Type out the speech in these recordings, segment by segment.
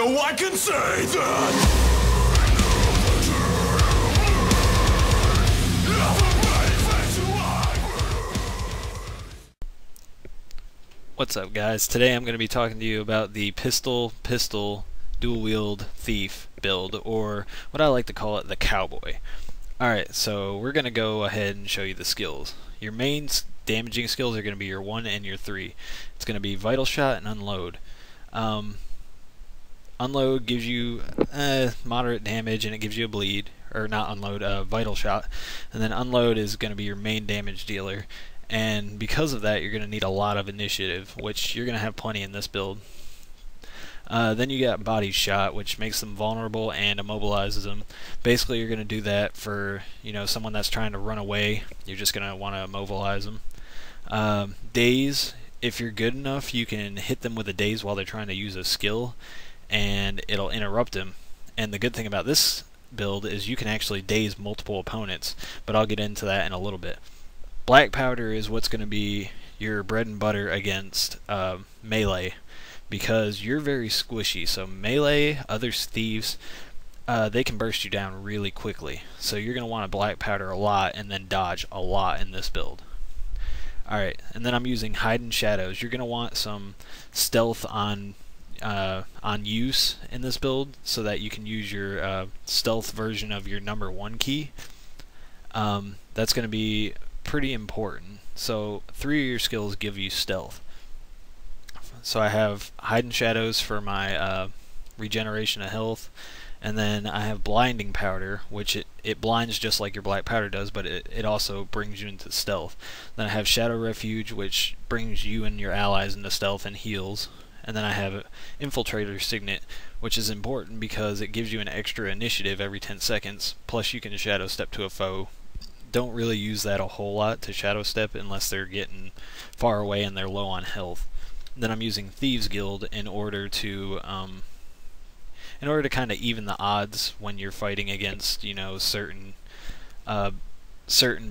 know I can say that. What's up, guys? Today I'm going to be talking to you about the pistol dual wield Theif build, or what I like to call it, the Cowboy. Alright, so we're going to go ahead and show you the skills. Your main damaging skills are going to be your 1 and your 3. It's going to be Vital Shot and Unload. Unload gives you moderate damage and it gives you a bleed, or not Unload, Vital Shot. And then Unload is going to be your main damage dealer. And because of that, you're going to need a lot of initiative, which you're going to have plenty in this build. Then you got Body Shot, which makes them vulnerable and immobilizes them. Basically, you're going to do that for, you know, someone that's trying to run away. You're just going to want to immobilize them. Daze, if you're good enough, you can hit them with a daze while they're trying to use a skill, and it'll interrupt them. And the good thing about this build is you can actually daze multiple opponents, but I'll get into that in a little bit. Black Powder is what's going to be your bread and butter against melee, because you're very squishy. So melee, other thieves, they can burst you down really quickly. So you're going to want to Black Powder a lot and then dodge a lot in this build. Alright, and then I'm using Hide in Shadows. You're going to want some stealth on use in this build, so that you can use your stealth version of your #1 key. That's going to be pretty important. So 3 of your skills give you stealth. So I have Hide in Shadows for my regeneration of health, and then I have Blinding Powder, which it blinds just like your Black Powder does, but it also brings you into stealth. Then I have Shadow Refuge, which brings you and your allies into stealth and heals. And then I have Infiltrator Signet, which is important because it gives you an extra initiative every 10 seconds, plus you can Shadow Step to a foe. Don't really use that a whole lot to Shadow Step unless they're getting far away and they're low on health. Then I'm using Thieves Guild in order to kind of even the odds when you're fighting against, you know, certain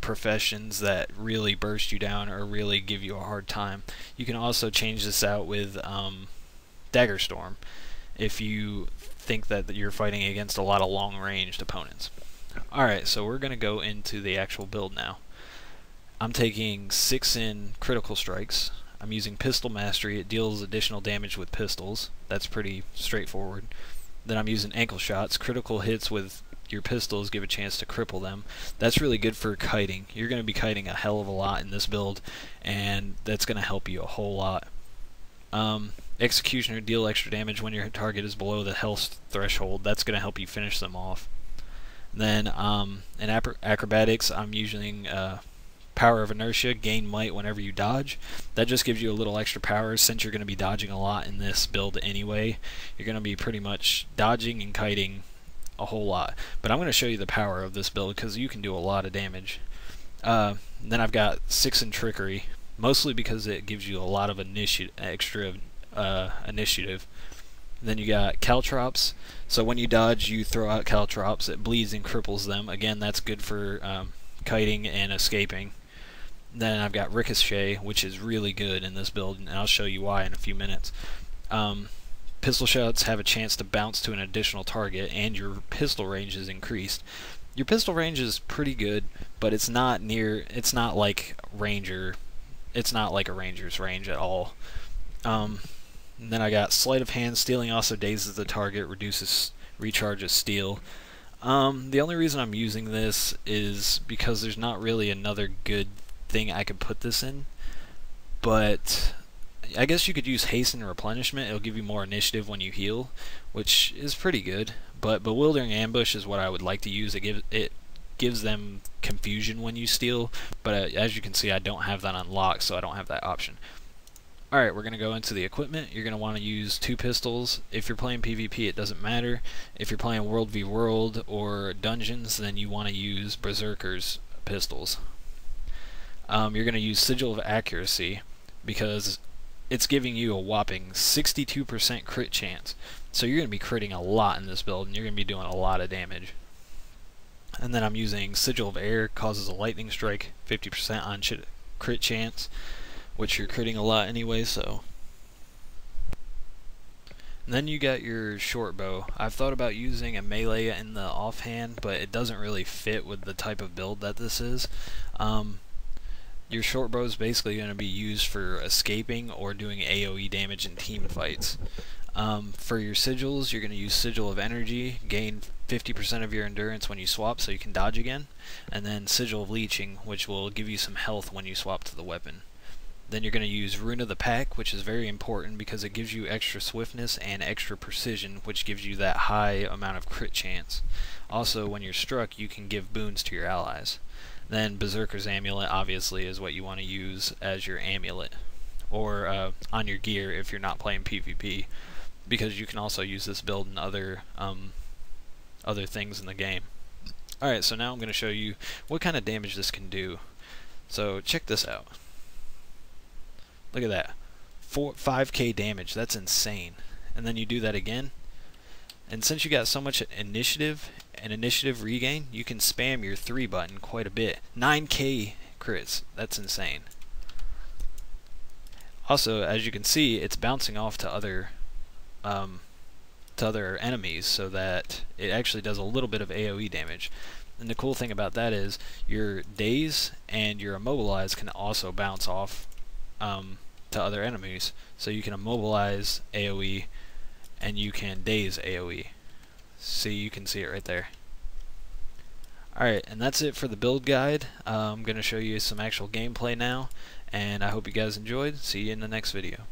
professions that really burst you down or really give you a hard time. You can also change this out with Dagger Storm if you think that you're fighting against a lot of long-ranged opponents. Alright, so we're going to go into the actual build now. I'm taking 6 in critical strikes. I'm using Pistol Mastery. It deals additional damage with pistols. That's pretty straightforward. Then I'm using Ankle Shots. Critical hits with your pistols give a chance to cripple them. That's really good for kiting. You're going to be kiting a hell of a lot in this build, and that's going to help you a whole lot. Executioner, deal extra damage when your target is below the health threshold. That's going to help you finish them off. Then in acrobatics, I'm using Power of Inertia, gain might whenever you dodge. That just gives you a little extra power since you're going to be dodging a lot in this build anyway. You're going to be pretty much dodging and kiting a whole lot. But I'm going to show you the power of this build because you can do a lot of damage. Then I've got 6 in Trickery, mostly because it gives you a lot of extra initiative. Then you got Caltrops. So when you dodge, you throw out Caltrops. It bleeds and cripples them. Again, that's good for kiting and escaping. Then I've got Ricochet, which is really good in this build, and I'll show you why in a few minutes. Pistol Shots have a chance to bounce to an additional target, and your pistol range is increased. Your pistol range is pretty good, but it's not like a Ranger's range at all. And then I got Sleight of Hand. Stealing also dazes the target, reduces recharge of steel. The only reason I'm using this is because there's not really another good thing I could put this in, but I guess you could use Hasten and Replenishment. It'll give you more initiative when you heal, which is pretty good. But Bewildering Ambush is what I would like to use. It gives them confusion when you steal, but as you can see, I don't have that unlocked, so I don't have that option. Alright, we're going to go into the equipment. You're going to want to use 2 pistols. If you're playing PvP, it doesn't matter. If you're playing World v World or Dungeons, then you want to use Berserker's pistols. You're going to use Sigil of Accuracy because it's giving you a whopping 62% crit chance. So you're going to be critting a lot in this build, and you're going to be doing a lot of damage. And then I'm using Sigil of Air, causes a lightning strike, 50% on crit chance, which you're critting a lot anyway, so. And then you got your short bow. I've thought about using a melee in the offhand, but it doesn't really fit with the type of build that this is. Your short bow is basically going to be used for escaping or doing AoE damage in team fights. For your sigils, you're going to use Sigil of Energy, gain 50% of your endurance when you swap so you can dodge again, and then Sigil of Leeching, which will give you some health when you swap to the weapon. Then you're going to use Rune of the Pack, which is very important because it gives you extra swiftness and extra precision, which gives you that high amount of crit chance. Also, when you're struck, you can give boons to your allies. Then Berserker's Amulet, obviously, is what you want to use as your amulet, or on your gear if you're not playing PvP, because you can also use this build in other things in the game. Alright, so now I'm going to show you what kind of damage this can do. So check this out. Look at that. 5k damage. That's insane. And then you do that again. And since you got so much initiative and initiative regain, you can spam your 3 button quite a bit. 9k crits. That's insane. Also, as you can see, it's bouncing off to other enemies, so that it actually does a little bit of AoE damage. And the cool thing about that is your daze and your immobilize can also bounce off to other enemies. So you can immobilize AoE and you can daze AoE. See, you can see it right there. Alright, and that's it for the build guide. I'm going to show you some actual gameplay now, and I hope you guys enjoyed. See you in the next video.